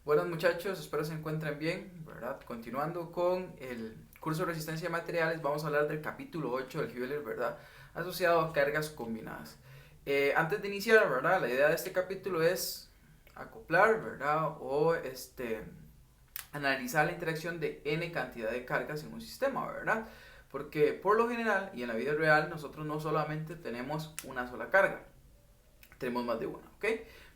Buenos muchachos, espero se encuentren bien, ¿verdad? Continuando con el curso de resistencia de materiales, vamos a hablar del capítulo 8 del Hewlett, ¿verdad? Asociado a cargas combinadas. Antes de iniciar, ¿verdad? La idea de este capítulo es acoplar, ¿verdad? O analizar la interacción de n cantidad de cargas en un sistema, ¿verdad? Porque por lo general y en la vida real nosotros no solamente tenemos una sola carga, tenemos más de una, ¿ok?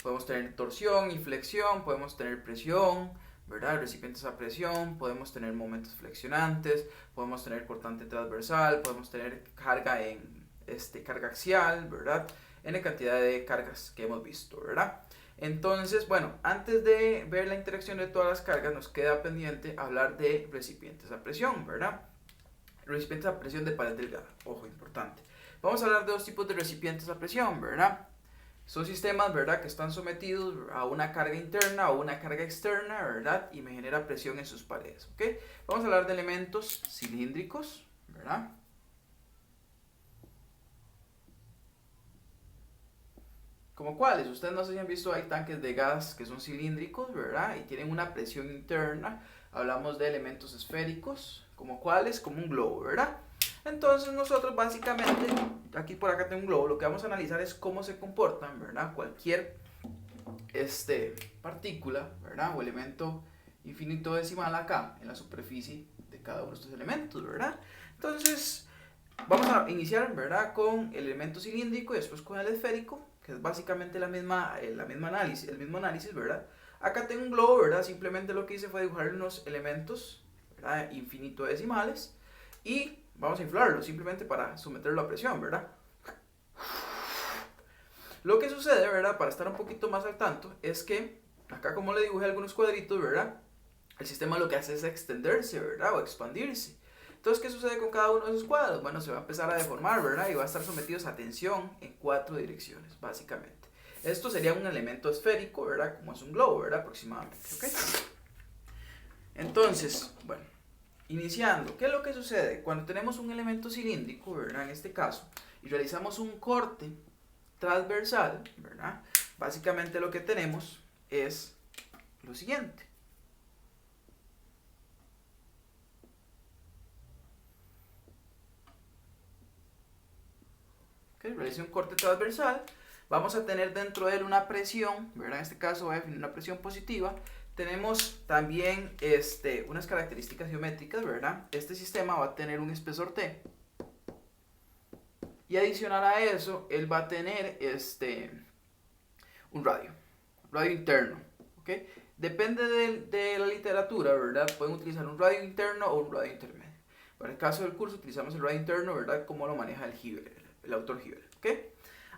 Podemos tener torsión y flexión, podemos tener presión, ¿verdad? Recipientes a presión, podemos tener momentos flexionantes, podemos tener cortante transversal, podemos tener carga carga axial, ¿verdad? N cantidad de cargas que hemos visto, ¿verdad? Entonces, bueno, antes de ver la interacción de todas las cargas, nos queda pendiente hablar de recipientes a presión, ¿verdad? Recipientes a presión de pared delgada, ojo, importante. Vamos a hablar de dos tipos de recipientes a presión, ¿verdad? Son sistemas, ¿verdad?, que están sometidos a una carga interna o una carga externa, ¿verdad? Y me genera presión en sus paredes, ¿ok? Vamos a hablar de elementos cilíndricos, ¿verdad? Como cuáles, ustedes no sé si han visto, hay tanques de gas que son cilíndricos, ¿verdad? Y tienen una presión interna. Hablamos de elementos esféricos, como cuáles, como un globo, ¿verdad? Entonces nosotros básicamente, aquí por acá tengo un globo, lo que vamos a analizar es cómo se comportan, ¿verdad? Cualquier partícula, ¿verdad? O elemento infinito decimal acá, en la superficie de cada uno de estos elementos, ¿verdad? Entonces, vamos a iniciar, ¿verdad? Con el elemento cilíndrico y después con el esférico, que es básicamente el mismo análisis, ¿verdad? Acá tengo un globo, ¿verdad? Simplemente lo que hice fue dibujar unos elementos, ¿verdad? Infinito decimales y vamos a inflarlo simplemente para someterlo a presión, ¿verdad? Lo que sucede, ¿verdad? Para estar un poquito más al tanto, es que acá como le dibujé algunos cuadritos, ¿verdad? El sistema lo que hace es extenderse, ¿verdad? O expandirse. Entonces, ¿qué sucede con cada uno de esos cuadros? Bueno, se va a empezar a deformar, ¿verdad? Y va a estar sometidos a tensión en 4 direcciones, básicamente. Esto sería un elemento esférico, ¿verdad? Como es un globo, ¿verdad? Aproximadamente, ¿ok? Entonces, bueno, iniciando, ¿qué es lo que sucede? Cuando tenemos un elemento cilíndrico, ¿verdad? En este caso, y realizamos un corte transversal, ¿verdad? Básicamente lo que tenemos es lo siguiente. ¿Okay? Realicé un corte transversal, vamos a tener dentro de él una presión, ¿verdad? En este caso voy a definir una presión positiva. Tenemos también unas características geométricas, ¿verdad? Este sistema va a tener un espesor T. Y adicional a eso, él va a tener un radio interno, ¿ok? Depende de la literatura, ¿verdad? Pueden utilizar un radio interno o un radio intermedio. Para el caso del curso utilizamos el radio interno, ¿verdad? Como lo maneja el autor Hewlett, ¿ok?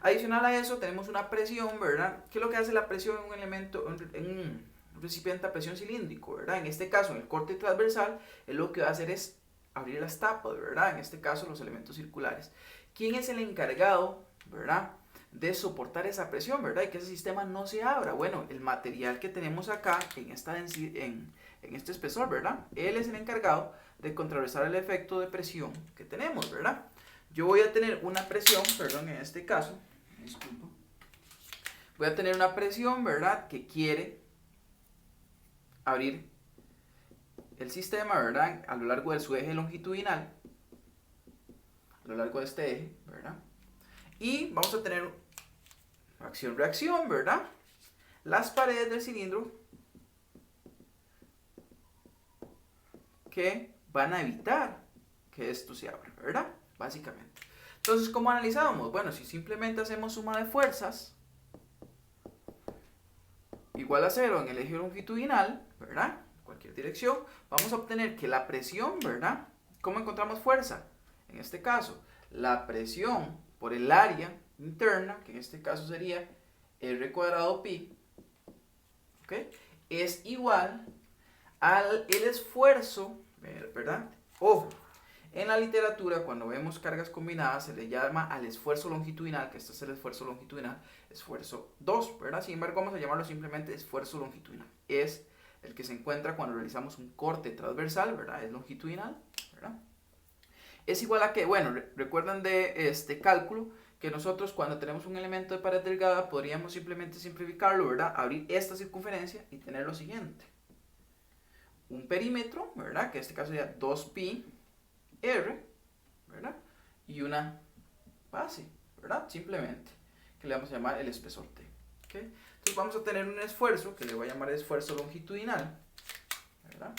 Adicional a eso tenemos una presión, ¿verdad? ¿Qué es lo que hace la presión en un elemento, en un recipiente a presión cilíndrico, ¿verdad? En este caso, en el corte transversal, él lo que va a hacer es abrir las tapas, ¿verdad? En este caso, los elementos circulares. ¿Quién es el encargado, ¿verdad?, de soportar esa presión, ¿verdad? Y que ese sistema no se abra. Bueno, el material que tenemos acá en este espesor, ¿verdad? Él es el encargado de contrarrestar el efecto de presión que tenemos, ¿verdad? Yo voy a tener una presión, perdón, en este caso, disculpo, voy a tener una presión, ¿verdad?, que quiere abrir el sistema, ¿verdad?, a lo largo de su eje longitudinal, a lo largo de este eje, ¿verdad? Y vamos a tener acción-reacción, ¿verdad? Las paredes del cilindro que van a evitar que esto se abra, ¿verdad? Básicamente. Entonces, ¿cómo analizábamos? Bueno, si simplemente hacemos suma de fuerzas igual a 0 en el eje longitudinal, ¿verdad? Cualquier dirección, vamos a obtener que la presión, ¿verdad? ¿Cómo encontramos fuerza? En este caso, la presión por el área interna, que en este caso sería R cuadrado pi, ¿ok?, es igual al el esfuerzo, ¿verdad? Ojo, en la literatura cuando vemos cargas combinadas se le llama al esfuerzo longitudinal, que este es el esfuerzo longitudinal, esfuerzo 2, ¿verdad? Sin embargo, vamos a llamarlo simplemente esfuerzo longitudinal. Es el que se encuentra cuando realizamos un corte transversal, ¿verdad? Es longitudinal, ¿verdad? Es igual a que, bueno, recuerdan de este cálculo que nosotros cuando tenemos un elemento de pared delgada podríamos simplemente simplificarlo, ¿verdad? Abrir esta circunferencia y tener lo siguiente. Un perímetro, ¿verdad? Que en este caso sería 2pi r, ¿verdad? Y una base, ¿verdad? Simplemente, que le vamos a llamar el espesor t. ¿Okay? Entonces vamos a tener un esfuerzo que le voy a llamar esfuerzo longitudinal, ¿verdad?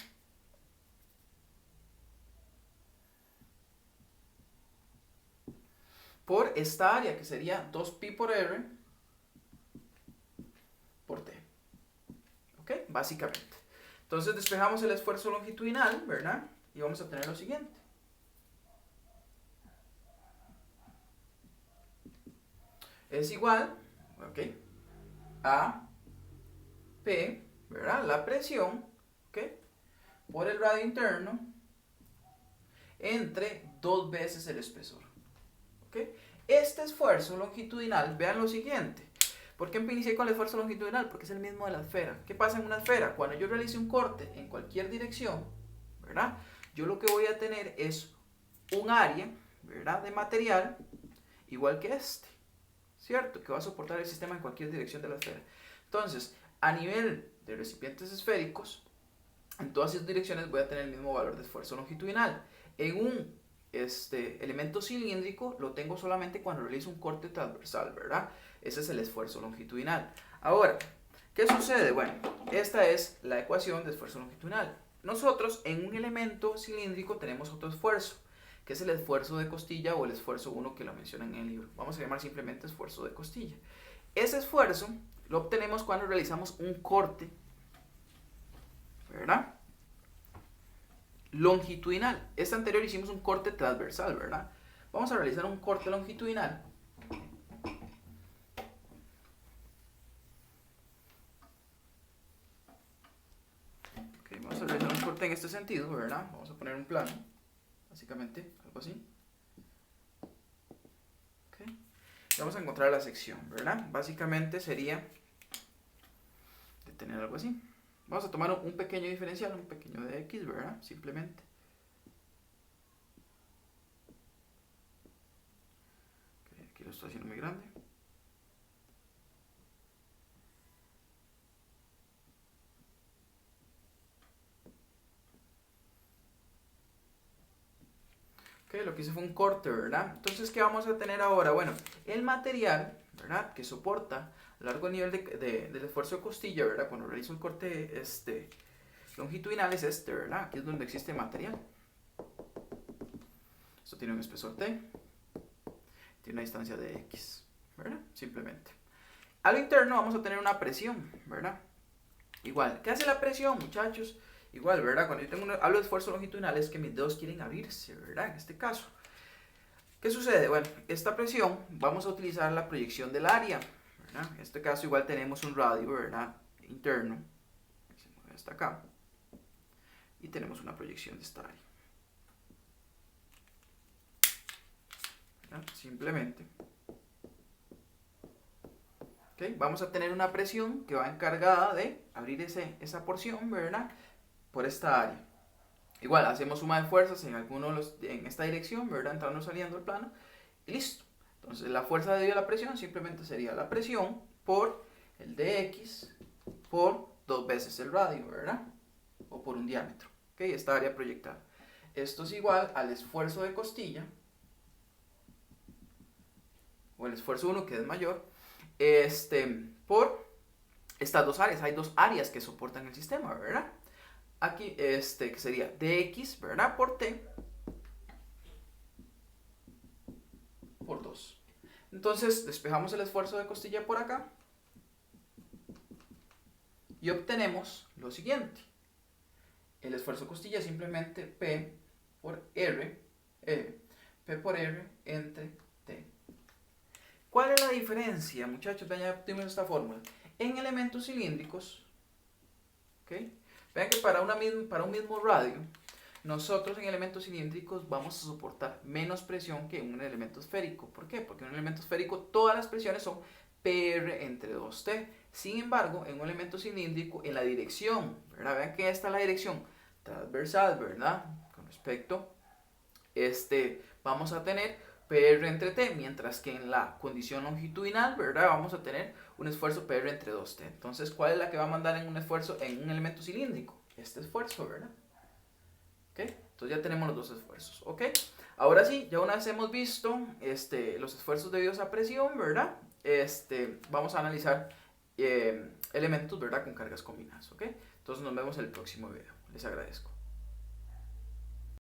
Por esta área que sería 2pi por r por t. ¿Ok? Básicamente. Entonces despejamos el esfuerzo longitudinal, ¿verdad? Y vamos a tener lo siguiente. Es igual, ¿ok? A P, ¿verdad? La presión, ¿ok? Por el radio interno entre 2 veces el espesor. ¿Ok? Este esfuerzo longitudinal, vean lo siguiente. ¿Por qué inicié con el esfuerzo longitudinal? Porque es el mismo de la esfera. ¿Qué pasa en una esfera? Cuando yo realice un corte en cualquier dirección, ¿verdad? Yo lo que voy a tener es un área, ¿verdad? De material igual que este, ¿cierto? Que va a soportar el sistema en cualquier dirección de la esfera. Entonces, a nivel de recipientes esféricos, en todas esas direcciones voy a tener el mismo valor de esfuerzo longitudinal. En un elemento cilíndrico lo tengo solamente cuando realizo un corte transversal, ¿verdad? Ese es el esfuerzo longitudinal. Ahora, ¿qué sucede? Bueno, esta es la ecuación de esfuerzo longitudinal. Nosotros en un elemento cilíndrico tenemos otro esfuerzo, que es el esfuerzo de costilla o el esfuerzo 1 que lo mencionan en el libro. Vamos a llamar simplemente esfuerzo de costilla. Ese esfuerzo lo obtenemos cuando realizamos un corte, ¿verdad? Longitudinal. Este anterior hicimos un corte transversal, ¿verdad? Vamos a realizar un corte longitudinal. Okay, vamos a realizar un corte en este sentido, ¿verdad? Vamos a poner un plano, básicamente, algo así. Okay. Y vamos a encontrar la sección, ¿verdad? Básicamente sería de tener algo así. Vamos a tomar un pequeño diferencial, un pequeño de x, ¿verdad? Simplemente. Okay, aquí lo estoy haciendo muy grande. Okay, lo que hice fue un corte, ¿verdad? Entonces, ¿qué vamos a tener ahora? Bueno, el material, ¿verdad? Que soporta largo nivel del esfuerzo de costilla, ¿verdad? Cuando realizo un corte longitudinal es este, ¿verdad? Aquí es donde existe material. Esto tiene un espesor T, tiene una distancia de X, ¿verdad? Simplemente. A lo interno vamos a tener una presión, ¿verdad? Igual, ¿qué hace la presión, muchachos? Igual, ¿verdad? Cuando yo hablo de esfuerzo longitudinal es que mis dedos quieren abrirse, ¿verdad? En este caso. ¿Qué sucede? Bueno, esta presión vamos a utilizar la proyección del área, ¿verdad? En este caso igual tenemos un radio, ¿verdad? Interno. Se mueve hasta acá. Y tenemos una proyección de esta área. ¿Verdad? Simplemente. ¿Okay? Vamos a tener una presión que va encargada de abrir esa porción, ¿verdad? Por esta área. Igual, hacemos suma de fuerzas en esta dirección, ¿verdad? Entrando y saliendo del plano. Y listo. Entonces, la fuerza debido a la presión simplemente sería la presión por el dx por 2 veces el radio, ¿verdad? O por un diámetro. ¿Ok? Esta área proyectada. Esto es igual al esfuerzo de costilla, o el esfuerzo 1, que es mayor, por estas dos áreas. Hay dos áreas que soportan el sistema, ¿verdad? Aquí, que sería dx, ¿verdad? Por t por 2. Entonces, despejamos el esfuerzo de costilla por acá y obtenemos lo siguiente. El esfuerzo de costilla es simplemente P por R, P por R entre T. ¿Cuál es la diferencia, muchachos? Vean, ya obtuvimos esta fórmula. En elementos cilíndricos, ¿okay? Vean que para un mismo radio, nosotros en elementos cilíndricos vamos a soportar menos presión que en un elemento esférico. ¿Por qué? Porque en un elemento esférico todas las presiones son PR entre 2T. Sin embargo, en un elemento cilíndrico, en la dirección, ¿verdad? Vean que esta es la dirección transversal, ¿verdad? Con respecto, vamos a tener PR entre T, mientras que en la condición longitudinal, ¿verdad? Vamos a tener un esfuerzo PR entre 2T. Entonces, ¿cuál es la que va a mandar en un esfuerzo en un elemento cilíndrico? Este esfuerzo, ¿verdad? ¿Ok? Entonces ya tenemos los dos esfuerzos, ¿ok? Ahora sí, ya una vez hemos visto los esfuerzos debidos a presión, ¿verdad? Vamos a analizar elementos, ¿verdad? Con cargas combinadas, ¿ok? Entonces nos vemos en el próximo video. Les agradezco.